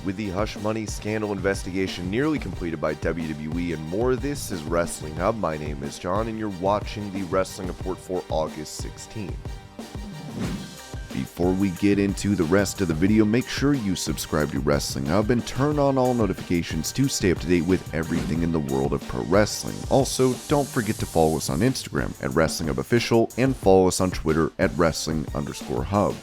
With the Hush Money scandal investigation nearly completed by WWE and more, this is Wrestling Hub. My name is John, and you're watching the Wrestling Report for August 16th. Before we get into the rest of the video, make sure you subscribe to Wrestling Hub and turn on all notifications to stay up to date with everything in the world of pro wrestling. Also, don't forget to follow us on Instagram at Wrestling Hub Official and follow us on Twitter at Wrestling_Hub.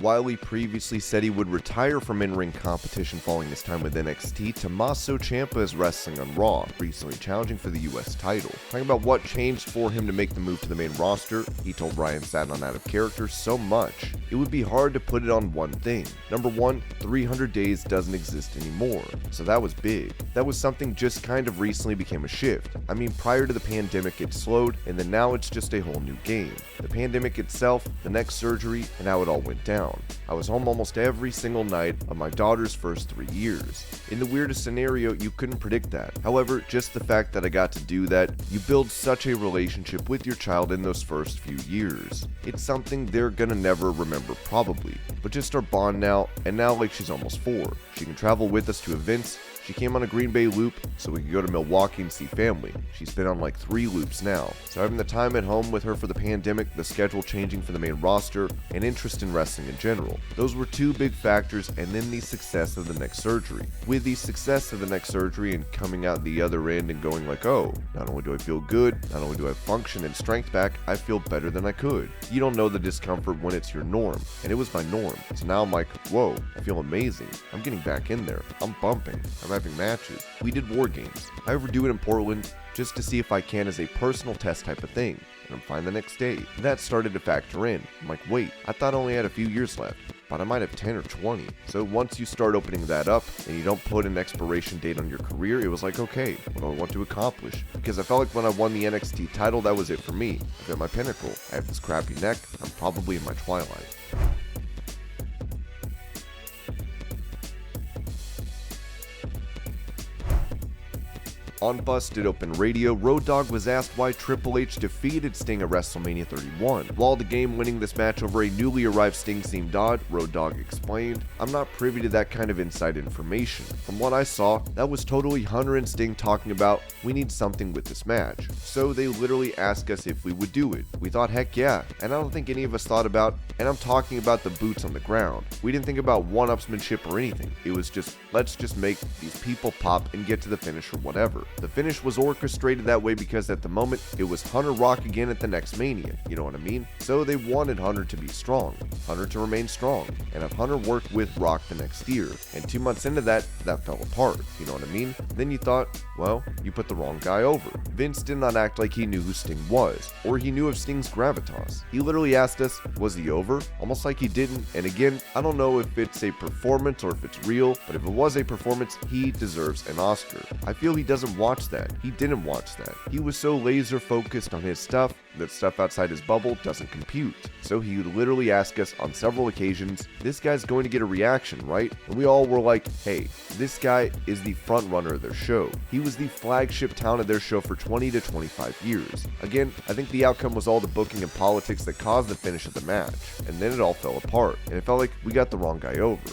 While he previously said he would retire from in-ring competition following his time with NXT, Tommaso Ciampa is wrestling on Raw, recently challenging for the US title. Talking about what changed for him to make the move to the main roster, he told Ryan Satin Out of Character so much, it would be hard to put it on one thing. Number one, 300 days doesn't exist anymore, so that was big. That was something just kind of recently became a shift. I mean, prior to the pandemic it slowed, and then now it's just a whole new game. The pandemic itself, the neck surgery, and how it all went down. I was home almost every single night of my daughter's first 3 years. In the weirdest scenario, you couldn't predict that. However, just the fact that I got to do that, you build such a relationship with your child in those first few years. It's something they're gonna never remember probably, but just our bond now, and now like she's almost 4. She can travel with us to events. She came on a Green Bay loop so we could go to Milwaukee and see family. She's been on like 3 loops now. So having the time at home with her for the pandemic, the schedule changing for the main roster, and interest in wrestling in general. Those were 2 big factors, and then the success of the neck surgery. With the success of the neck surgery and coming out the other end and going like, oh, not only do I feel good, not only do I have function and strength back, I feel better than I could. You don't know the discomfort when it's your norm, and it was my norm. So now I'm like, whoa, I feel amazing. I'm getting back in there. I'm bumping. I'm having matches. We did war games. I overdo it in Portland just to see if I can as a personal test type of thing, and I'm fine the next day. That started to factor in. I'm like, wait, I thought I only had a few years left, but I might have 10 or 20. So once you start opening that up and you don't put an expiration date on your career, it was like, okay, what do I want to accomplish? Because I felt like when I won the NXT title, that was it for me. I've hit my pinnacle. I have this crappy neck. I'm probably in my twilight. On Busted Open Radio, Road Dogg was asked why Triple H defeated Sting at WrestleMania 31. While the game winning this match over a newly arrived Sting seemed odd, Road Dogg explained, I'm not privy to that kind of inside information. From what I saw, that was totally Hunter and Sting talking about, we need something with this match. So they literally asked us if we would do it. We thought, heck yeah, and I don't think any of us thought about, and I'm talking about the boots on the ground. We didn't think about one-upsmanship or anything. It was just, let's just make these people pop and get to the finish or whatever. The finish was orchestrated that way because at the moment, it was Hunter Rock again at the next Mania, you know what I mean? So they wanted Hunter to be strong, Hunter to remain strong, and have Hunter work with Rock the next year. And 2 months into that fell apart, you know what I mean? Then you thought, well, you put the wrong guy over. Vince did not act like he knew who Sting was, or he knew of Sting's gravitas. He literally asked us, was he over? Almost like he didn't, and again, I don't know if it's a performance or if it's real, but if it was a performance, he deserves an Oscar. I feel he doesn't watch that. He didn't watch that. He was so laser focused on his stuff that stuff outside his bubble doesn't compute. So he would literally ask us on several occasions, this guy's going to get a reaction, right? And we all were like, hey, this guy is the front runner of their show. He was the flagship talent of their show for 20 to 25 years. Again, I think the outcome was all the booking and politics that caused the finish of the match. And then it all fell apart. And it felt like we got the wrong guy over.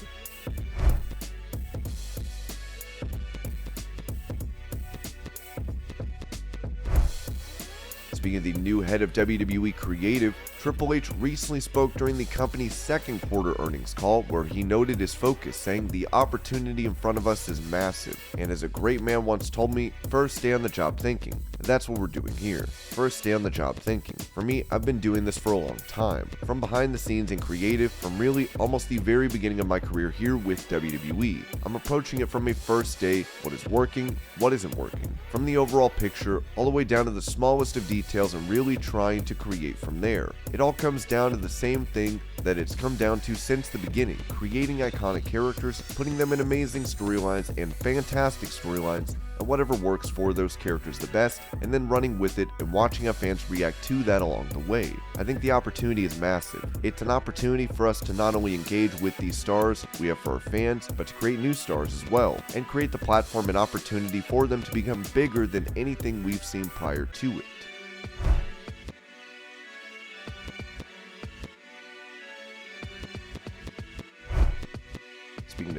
Speaking of the new head of WWE Creative, Triple H recently spoke during the company's second quarter earnings call where he noted his focus, saying the opportunity in front of us is massive, and as a great man once told me, first stay on the job thinking. And that's what we're doing here. First stay on the job thinking. For me, I've been doing this for a long time. From behind the scenes in creative, from really almost the very beginning of my career here with WWE. I'm approaching it from a first day, what is working, what isn't working. From the overall picture, all the way down to the smallest of details and really trying to create from there. It all comes down to the same thing that it's come down to since the beginning, creating iconic characters, putting them in amazing storylines and fantastic storylines, and whatever works for those characters the best, and then running with it and watching how fans react to that along the way. I think the opportunity is massive. It's an opportunity for us to not only engage with these stars we have for our fans, but to create new stars as well, and create the platform and opportunity for them to become bigger than anything we've seen prior to it.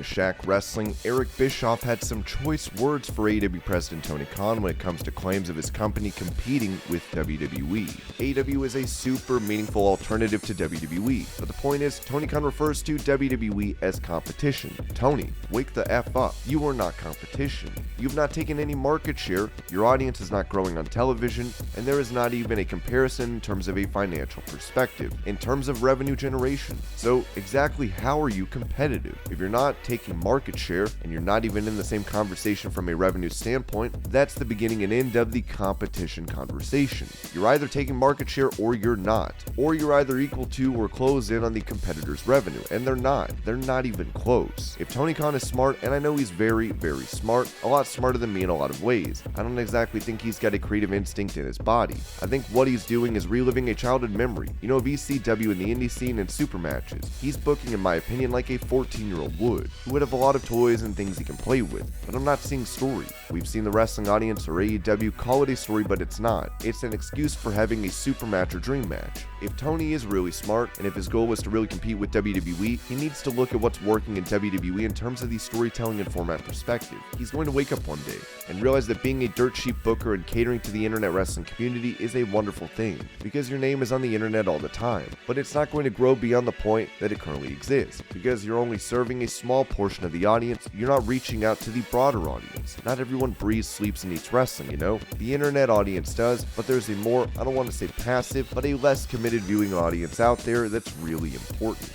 Shaq Wrestling, Eric Bischoff had some choice words for AEW President Tony Khan when it comes to claims of his company competing with WWE. AEW is a super meaningful alternative to WWE, but the point is, Tony Khan refers to WWE as competition. Tony, wake the F up. You are not competition. You've not taken any market share, your audience is not growing on television, and there is not even a comparison in terms of a financial perspective, in terms of revenue generation. So exactly how are you competitive? If you're not taking market share, and you're not even in the same conversation from a revenue standpoint, that's the beginning and end of the competition conversation. You're either taking market share or you're not. Or you're either equal to or close in on the competitor's revenue, and they're not. They're not even close. If Tony Khan is smart, and I know he's very, very smart, a lot smarter than me in a lot of ways, I don't exactly think he's got a creative instinct in his body. I think what he's doing is reliving a childhood memory. You know, of ECW in the indie scene and super matches. He's booking, in my opinion, like a 14-year-old would, who would have a lot of toys and things he can play with, but I'm not seeing story. We've seen the wrestling audience or AEW call it a story, but it's not. It's an excuse for having a super match or dream match. If Tony is really smart, and if his goal was to really compete with WWE, he needs to look at what's working in WWE in terms of the storytelling and format perspective. He's going to wake up one day and realize that being a dirt cheap booker and catering to the internet wrestling community is a wonderful thing, because your name is on the internet all the time, but it's not going to grow beyond the point that it currently exists, because you're only serving a small portion of the audience, you're not reaching out to the broader audience. Not everyone breathes, sleeps, and eats wrestling, you know? The internet audience does, but there's a more, I don't want to say passive, but a less committed viewing audience out there that's really important.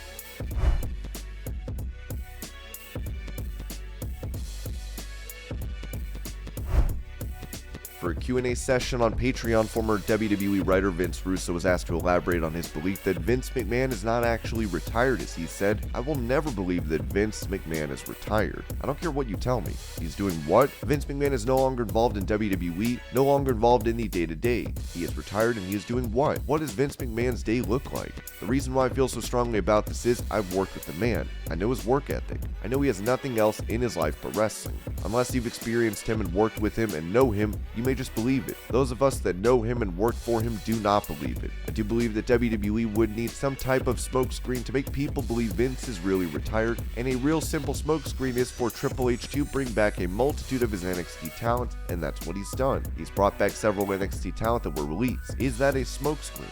For a Q&A session on Patreon, former WWE writer Vince Russo was asked to elaborate on his belief that Vince McMahon is not actually retired, as he said, "I will never believe that Vince McMahon is retired. I don't care what you tell me." He's doing what? Vince McMahon is no longer involved in WWE, no longer involved in the day-to-day. He is retired, and he is doing what? What does Vince McMahon's day look like? The reason why I feel so strongly about this is I've worked with the man. I know his work ethic. I know he has nothing else in his life but wrestling. Unless you've experienced him and worked with him and know him, you may just believe it. Those of us that know him and work for him do not believe it. I do believe that WWE would need some type of smokescreen to make people believe Vince is really retired, and a real simple smokescreen is for Triple H to bring back a multitude of his NXT talent, and that's what he's done. He's brought back several NXT talent that were released. Is that a smokescreen?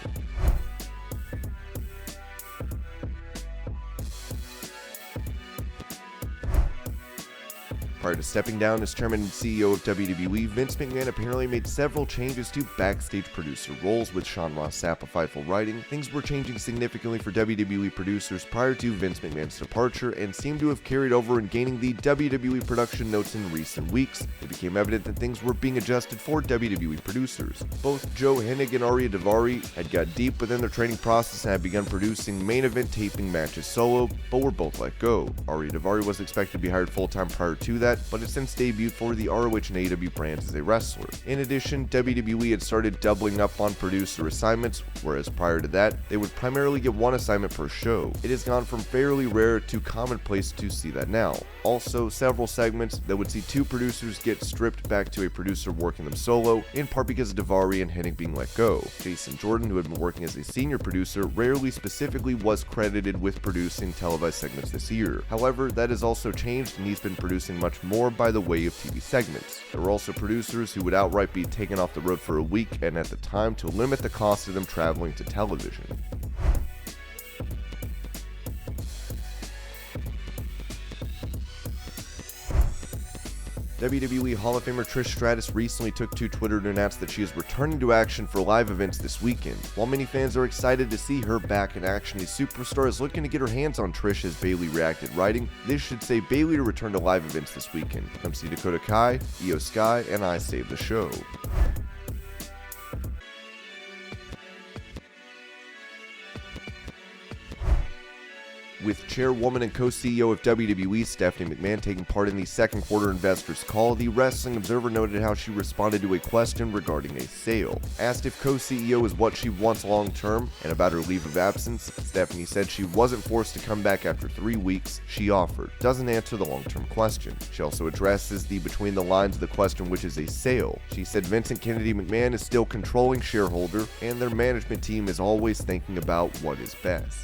Prior to stepping down as chairman and CEO of WWE, Vince McMahon apparently made several changes to backstage producer roles, with Sean Ross Sapp of Fightful writing. Things were changing significantly for WWE producers prior to Vince McMahon's departure, and seemed to have carried over in gaining the WWE production notes in recent weeks. It became evident that things were being adjusted for WWE producers. Both Joe Hennig and Ariya Daivari had got deep within their training process and had begun producing main event taping matches solo, but were both let go. Ariya Daivari was expected to be hired full-time prior to that, but has since debuted for the ROH and AEW brands as a wrestler. In addition, WWE had started doubling up on producer assignments, whereas prior to that, they would primarily get one assignment per show. It has gone from fairly rare to commonplace to see that now. Also, several segments that would see two producers get stripped back to a producer working them solo, in part because of Daivari and Hennig being let go. Jason Jordan, who had been working as a senior producer, rarely specifically was credited with producing televised segments this year. However, that has also changed, and he's been producing much more by the way of TV segments. There were also producers who would outright be taken off the road for a week, and at the time to limit the cost of them traveling to television. WWE Hall of Famer Trish Stratus recently took to Twitter to announce that she is returning to action for live events this weekend. While many fans are excited to see her back in action, the superstar is looking to get her hands on Trish, as Bayley reacted, writing, "This should say Bayley to return to live events this weekend. Come see Dakota Kai, Io Sky, and I Save the Show." With chairwoman and co-CEO of WWE, Stephanie McMahon, taking part in the second quarter investors call, the Wrestling Observer noted how she responded to a question regarding a sale. Asked if co-CEO is what she wants long-term and about her leave of absence, Stephanie said she wasn't forced to come back after 3 weeks, she offered. Doesn't answer the long-term question. She also addresses the between the lines of the question, which is a sale. She said Vincent Kennedy McMahon is still controlling shareholder, and their management team is always thinking about what is best.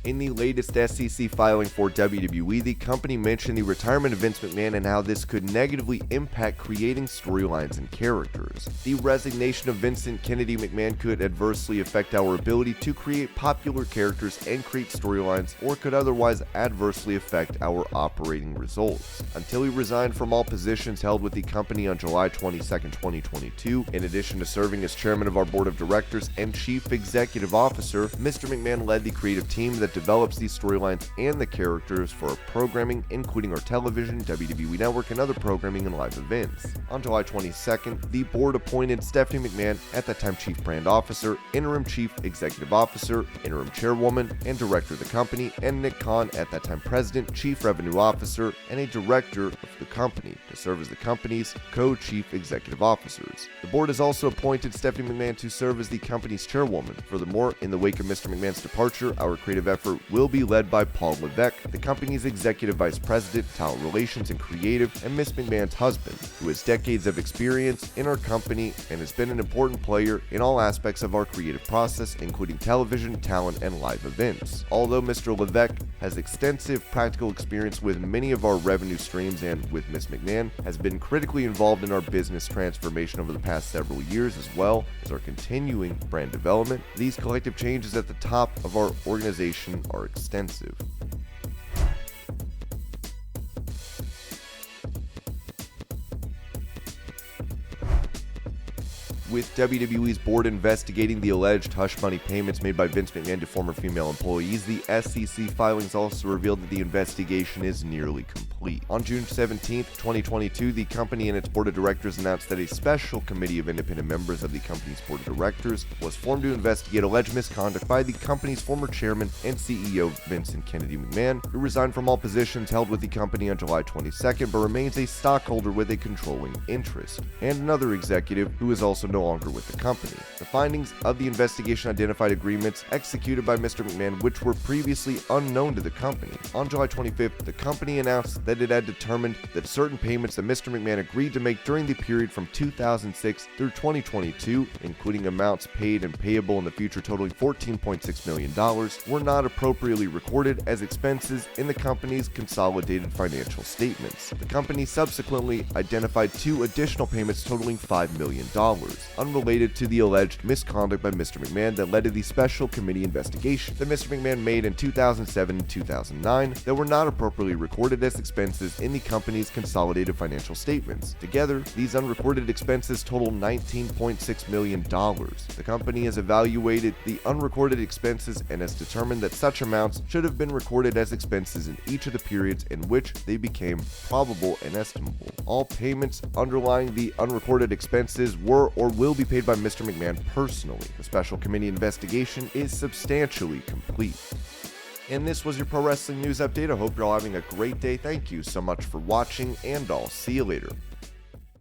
In the latest SEC filing for WWE, the company mentioned the retirement of Vince McMahon and how this could negatively impact creating storylines and characters. The resignation of Vincent Kennedy McMahon could adversely affect our ability to create popular characters and create storylines, or could otherwise adversely affect our operating results. Until he resigned from all positions held with the company on July 22, 2022, in addition to serving as chairman of our board of directors and chief executive officer, Mr. McMahon led the creative team that develops these storylines and the characters for our programming, including our television, WWE Network, and other programming and live events. On July 22nd, the board appointed Stephanie McMahon, at that time chief brand officer, interim chief executive officer, interim chairwoman, and director of the company, and Nick Khan, at that time president, chief revenue officer, and a director of the company, to serve as the company's co-chief executive officers. The board has also appointed Stephanie McMahon to serve as the company's chairwoman. Furthermore, in the wake of Mr. McMahon's departure, our creative effort will be led by Paul Levesque, the company's executive vice president, talent relations, and creative, and Miss McMahon's husband, who has decades of experience in our company and has been an important player in all aspects of our creative process, including television, talent, and live events. Although Mr. Levesque has extensive practical experience with many of our revenue streams and with Miss McMahon has been critically involved in our business transformation over the past several years, as well as our continuing brand development, these collective changes at the top of our organization are extensive. With WWE's board investigating the alleged hush money payments made by Vince McMahon to former female employees, the SEC filings also revealed that the investigation is nearly complete. On June 17, 2022, the company and its board of directors announced that a special committee of independent members of the company's board of directors was formed to investigate alleged misconduct by the company's former chairman and CEO, Vincent Kennedy McMahon, who resigned from all positions held with the company on July 22nd but remains a stockholder with a controlling interest, and another executive who is also no longer with the company. The findings of the investigation identified agreements executed by Mr. McMahon which were previously unknown to the company. On July 25th, the company announced that it had determined that certain payments that Mr. McMahon agreed to make during the period from 2006 through 2022, including amounts paid and payable in the future totaling $14.6 million, were not appropriately recorded as expenses in the company's consolidated financial statements. The company subsequently identified two additional payments totaling $5 million, unrelated to the alleged misconduct by Mr. McMahon that led to the special committee investigation that Mr. McMahon made in 2007 and 2009 that were not appropriately recorded as expenses in the company's consolidated financial statements. Together, these unrecorded expenses total $19.6 million. The company has evaluated the unrecorded expenses and has determined that such amounts should have been recorded as expenses in each of the periods in which they became probable and estimable. All payments underlying the unrecorded expenses were or will be paid by Mr. McMahon personally. The special committee investigation is substantially complete. And this was your Pro Wrestling News Update. I hope you're all having a great day. Thank you so much for watching, and I'll see you later.